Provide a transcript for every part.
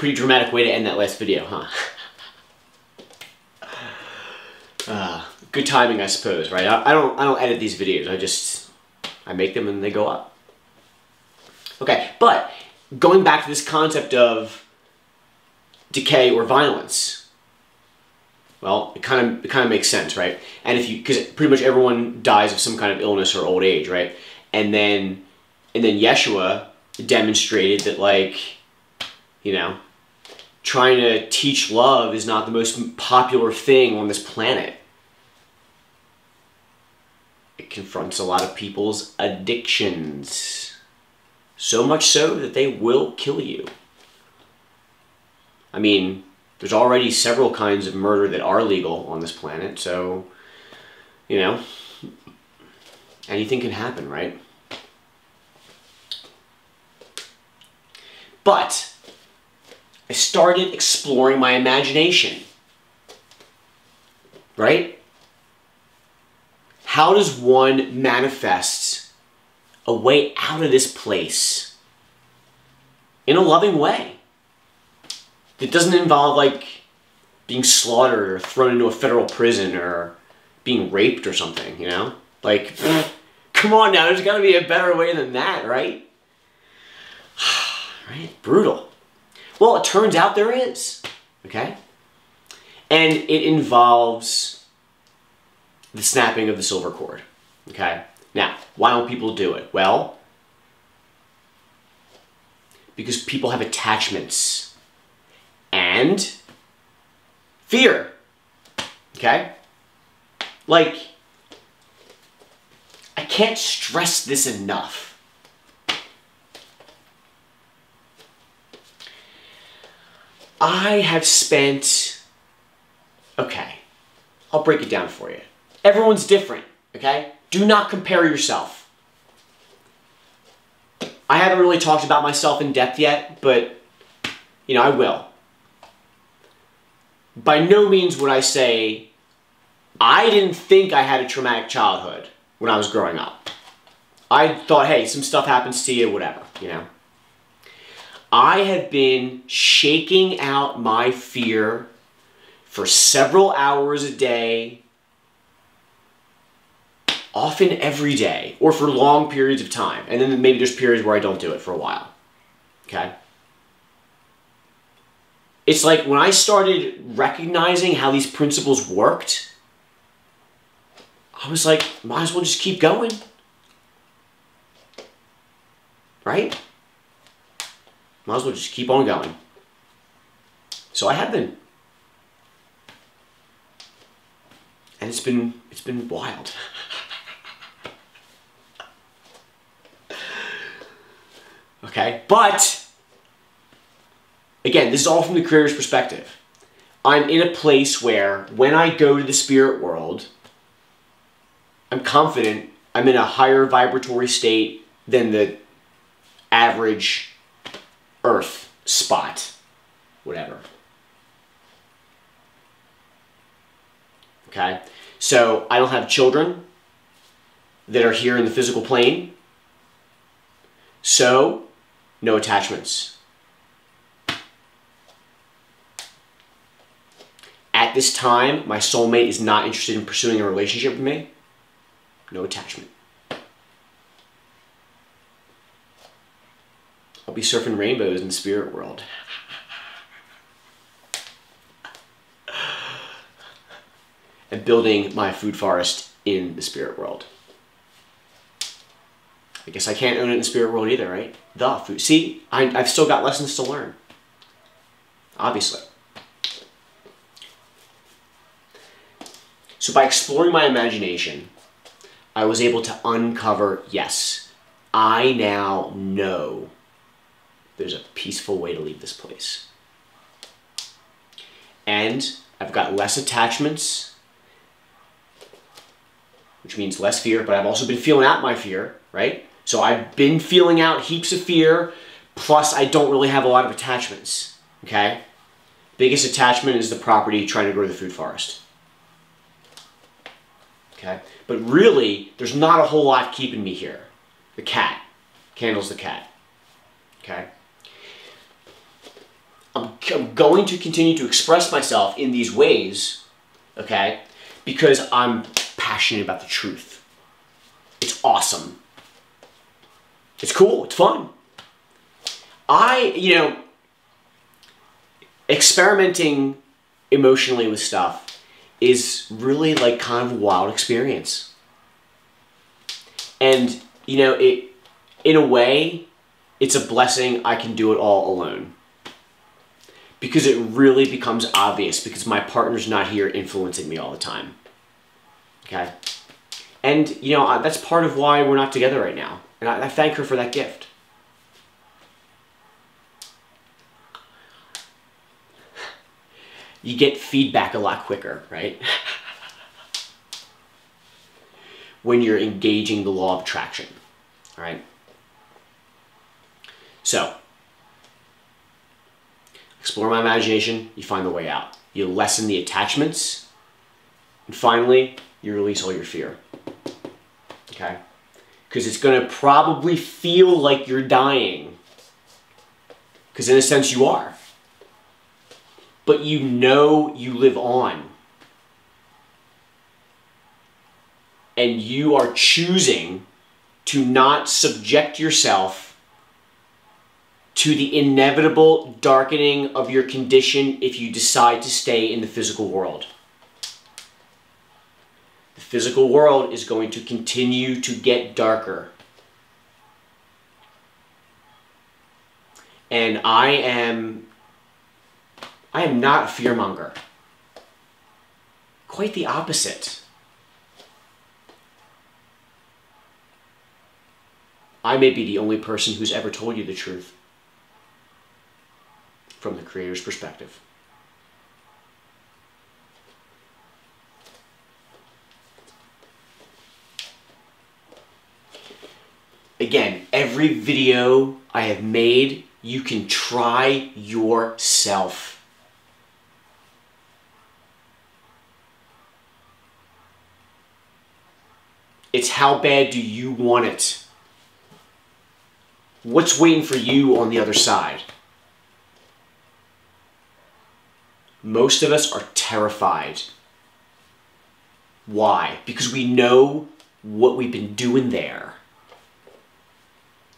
Pretty dramatic way to end that last video, huh? Good timing, I suppose, right? I don't edit these videos. I make them and they go up. Okay, but going back to this concept of decay or violence, well, it kind of makes sense, right? And because pretty much everyone dies of some kind of illness or old age, right? And then Yeshua demonstrated that, like, you know, trying to teach love is not the most popular thing on this planet. It confronts a lot of people's addictions. So much so that they will kill you. I mean, there's already several kinds of murder that are legal on this planet, so, you know, anything can happen, right? But I started exploring my imagination, right? How does one manifest a way out of this place in a loving way that doesn't involve, like, being slaughtered or thrown into a federal prison or being raped or something, you know? Like, come on now, there's got to be a better way than that, right? Right? Brutal. Well, it turns out there is, okay? And it involves the snapping of the silver cord, okay? Now, why don't people do it? Well, because people have attachments and fear, okay? Like, I can't stress this enough. I have spent, okay, I'll break it down for you. Everyone's different, okay? Do not compare yourself. I haven't really talked about myself in depth yet, but, you know, I will. By no means would I say I didn't think I had a traumatic childhood when I was growing up. I thought, hey, some stuff happens to you, whatever, you know? I have been shaking out my fear for several hours a day, often every day, or for long periods of time. And then maybe there's periods where I don't do it for a while, okay? It's like when I started recognizing how these principles worked, I was like, might as well just keep going, right? Might as well just keep on going. So I have been. And it's been wild. Okay, but again, this is all from the creator's perspective. I'm in a place where when I go to the spirit world, I'm confident I'm in a higher vibratory state than the average earth spot, whatever. Okay, so I don't have children that are here in the physical plane, so no attachments. At this time, my soulmate is not interested in pursuing a relationship with me. No attachment. I'll be surfing rainbows in the spirit world. And building my food forest in the spirit world. I guess I can't own it in the spirit world either, right? The food. See, I've still got lessons to learn. Obviously. So by exploring my imagination, I was able to uncover, yes, I now know there's a peaceful way to leave this place. And I've got less attachments, which means less fear, but I've also been feeling out my fear, right? So I've been feeling out heaps of fear, plus I don't really have a lot of attachments, okay? Biggest attachment is the property trying to grow the food forest. Okay? But really, there's not a whole lot keeping me here. The cat. Candle's the cat. Okay? I'm I'm going to continue to express myself in these ways, okay, because I'm passionate about the truth. It's awesome. It's cool. It's fun. Experimenting emotionally with stuff is really like kind of a wild experience. And, in a way, it's a blessing I can do it all alone. Because it really becomes obvious because my partner's not here influencing me all the time. Okay? And, that's part of why we're not together right now. And I thank her for that gift. You get feedback a lot quicker, right? When you're engaging the law of attraction. All right? So, explore my imagination, you find the way out. You lessen the attachments, and finally, you release all your fear. Okay? Because it's going to probably feel like you're dying. Because in a sense you are. But you know you live on. And you are choosing to not subject yourself to the inevitable darkening of your condition if you decide to stay in the physical world. The physical world is going to continue to get darker. And I am not a fearmonger. Quite the opposite. I may be the only person who's ever told you the truth from the Creator's perspective. Again, every video I have made, you can try yourself. It's how bad do you want it? What's waiting for you on the other side? Most of us are terrified. Why? Because we know what we've been doing there.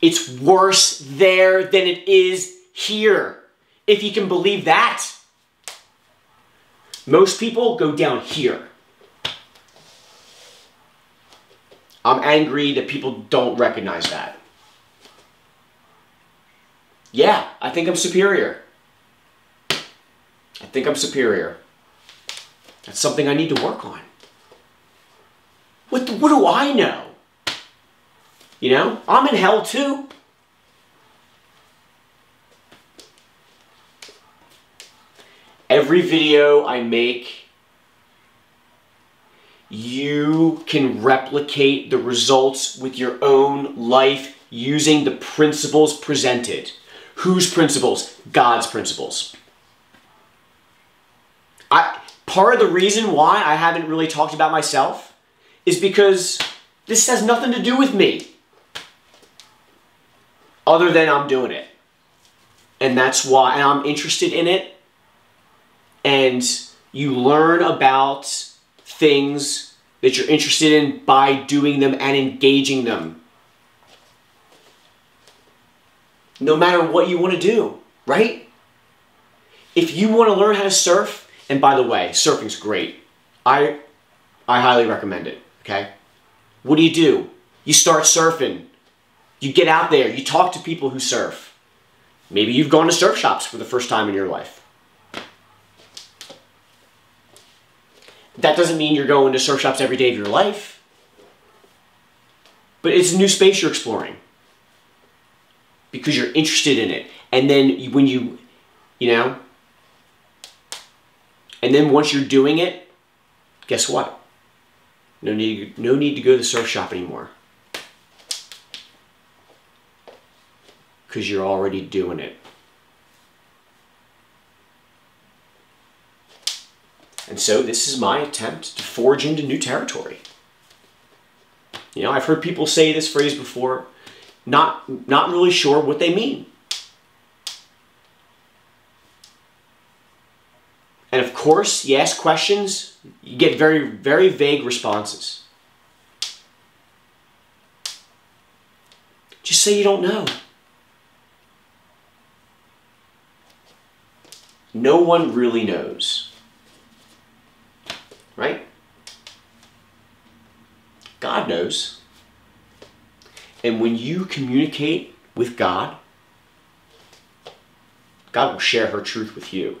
It's worse there than it is here, if you can believe that. Most people go down here. I'm angry that people don't recognize that. Yeah, I think I'm superior. I think I'm superior. That's something I need to work on. What do I know? I'm in hell too. Every video I make, you can replicate the results with your own life using the principles presented. Whose principles? God's principles. Part of the reason why I haven't really talked about myself is because this has nothing to do with me. Other than I'm doing it. And that's why I'm interested in it. And you learn about things that you're interested in by doing them and engaging them. No matter what you want to do, right? If you want to learn how to surf, and by the way, surfing's great. I highly recommend it, okay? What do? You start surfing. You get out there, you talk to people who surf. Maybe you've gone to surf shops for the first time in your life. That doesn't mean you're going to surf shops every day of your life. But it's a new space you're exploring. Because you're interested in it. And then when and then once you're doing it, guess what? No need to go to the surf shop anymore. Because you're already doing it. And so this is my attempt to forge into new territory. I've heard people say this phrase before, not really sure what they mean. course, you ask questions, you get very, very vague responses. Just say you don't know. No one really knows. Right? God knows. And when you communicate with God, God will share her truth with you.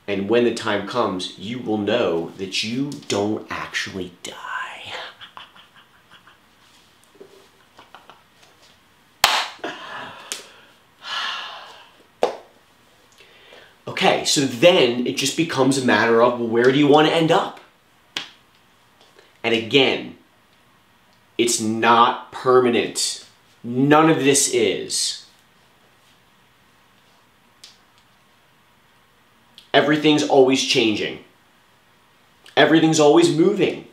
And when the time comes, you will know that you don't actually die. Okay, so then it just becomes a matter of, well, where do you want to end up? And again, it's not permanent. None of this is. Everything's always changing. Everything's always moving.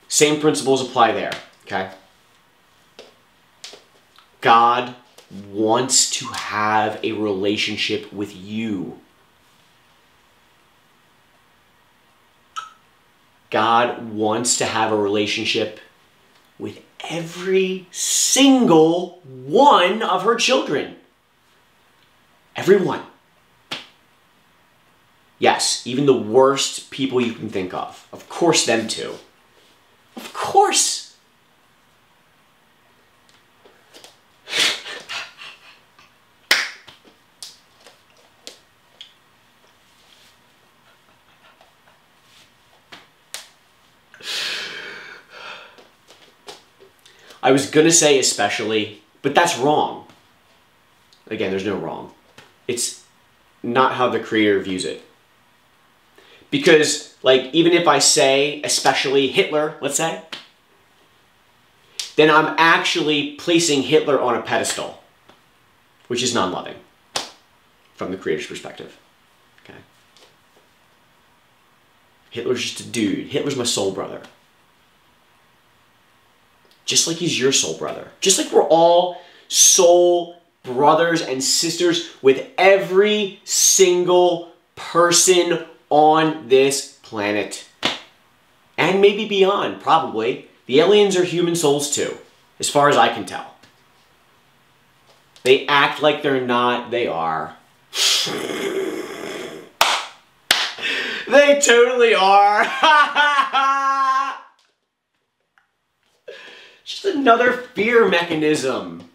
Same principles apply there, okay? God wants to have a relationship with you. God wants to have a relationship with every single one of her children. Everyone. Yes, even the worst people you can think of. Of course, them too. Of course. I was gonna say especially, but that's wrong. Again, there's no wrong. It's not how the creator views it. Because, like, even if I say, especially Hitler, let's say, then I'm actually placing Hitler on a pedestal, which is non-loving from the creator's perspective. Okay? Hitler's just a dude. Hitler's my soul brother. Just like he's your soul brother. Just like we're all soul brothers and sisters with every single person on this planet. And maybe beyond, probably. The aliens are human souls too, as far as I can tell. They act like they're not, they are. They totally are. Just another fear mechanism.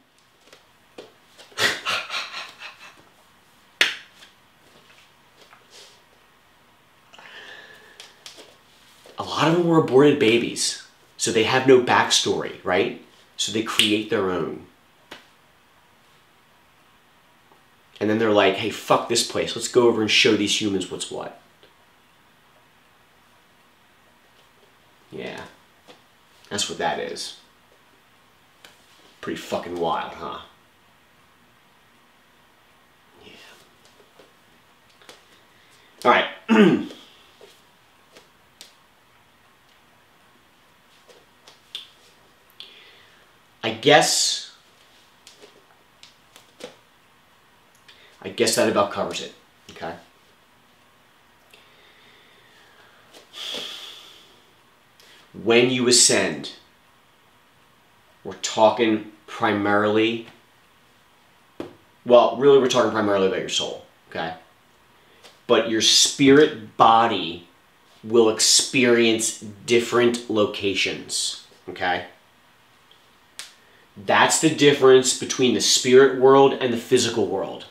A lot of them were aborted babies, so they have no backstory, right? So they create their own. And then they're like, hey, fuck this place. Let's go over and show these humans what's what. Yeah, that's what that is. Pretty fucking wild, huh? Yeah. All right. I guess that about covers it, okay? When you ascend, we're talking primarily, well, really we're talking primarily about your soul, okay? But your spirit body will experience different locations, okay? That's the difference between the spirit world and the physical world.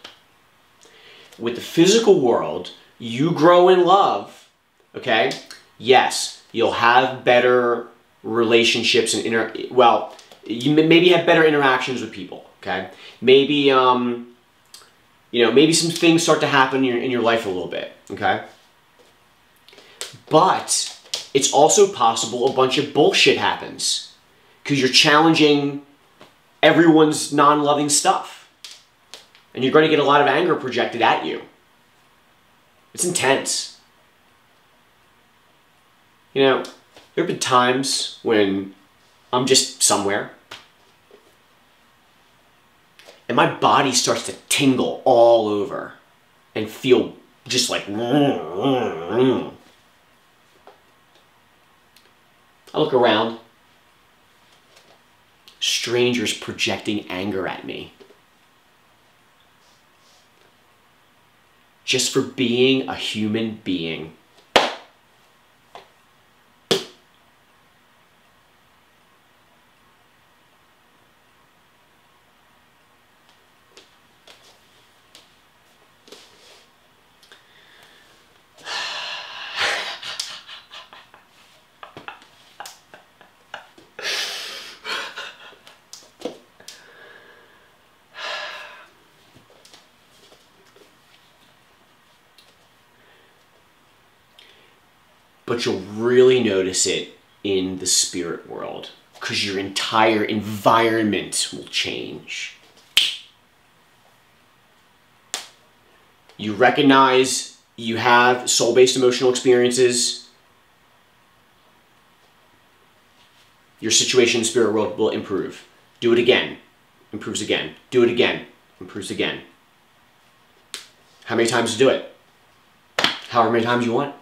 With the physical world, you grow in love, okay? Yes, you'll have better relationships and you maybe have better interactions with people, okay? Maybe, you know, maybe some things start to happen in your life a little bit, okay? But it's also possible a bunch of bullshit happens because you're challenging everyone's non-loving stuff. And you're going to get a lot of anger projected at you. It's intense. You know, there have been times when I'm just somewhere and my body starts to tingle all over. and feel just like... I look around. Strangers projecting anger at me. Just for being a human being. But you'll really notice it in the spirit world because your entire environment will change. You recognize you have soul-based emotional experiences. Your situation in the spirit world will improve. Do it again. Improves again. Do it again. Improves again. How many times to do it? However many times you want.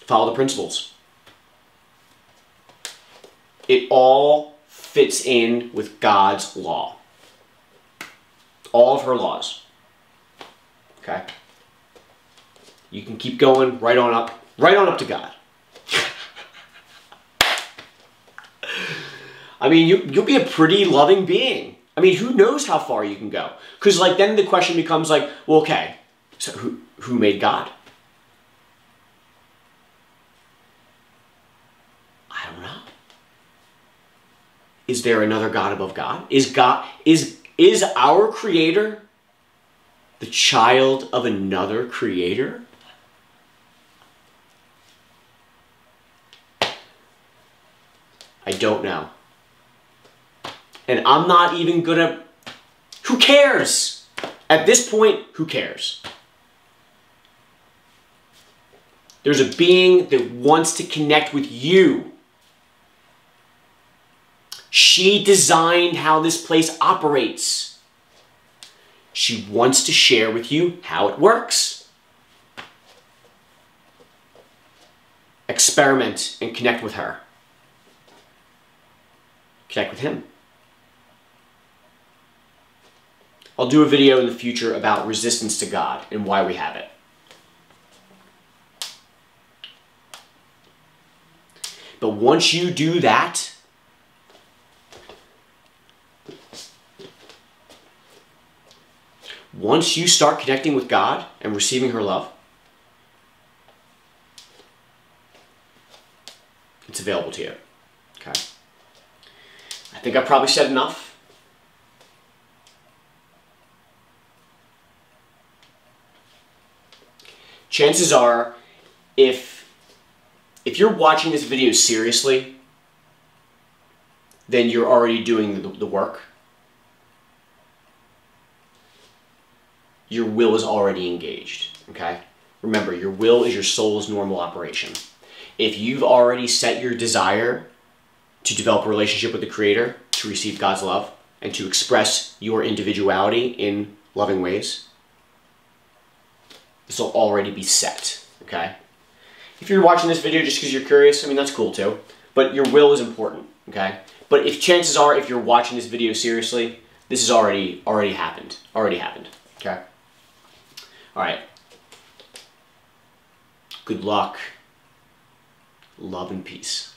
Follow the principles. It all fits in with God's law. All of her laws. Okay? You can keep going right on up to God. I mean, you'll be a pretty loving being. I mean, who knows how far you can go? Because like then the question becomes like, well, okay, so who made God? I don't know. Is there another God above God? Is our creator the child of another creator? I don't know. And I'm not even gonna... Who cares? At this point, who cares? There's a being that wants to connect with you. She designed how this place operates. She wants to share with you how it works. Experiment and connect with her. Connect with him. I'll do a video in the future about resistance to God and why we have it. But once you do that, once you start connecting with God and receiving her love, it's available to you. Okay? I think I probably said enough. Chances are, if you're watching this video seriously, then you're already doing the work. Your will is already engaged, okay? Remember, your will is your soul's normal operation. If you've already set your desire to develop a relationship with the Creator, to receive God's love, and to express your individuality in loving ways, this will already be set, okay? If you're watching this video just because you're curious, I mean, that's cool too. But your will is important, okay? But if chances are, if you're watching this video seriously, this has already happened. Already happened, okay? All right. Good luck. Love and peace.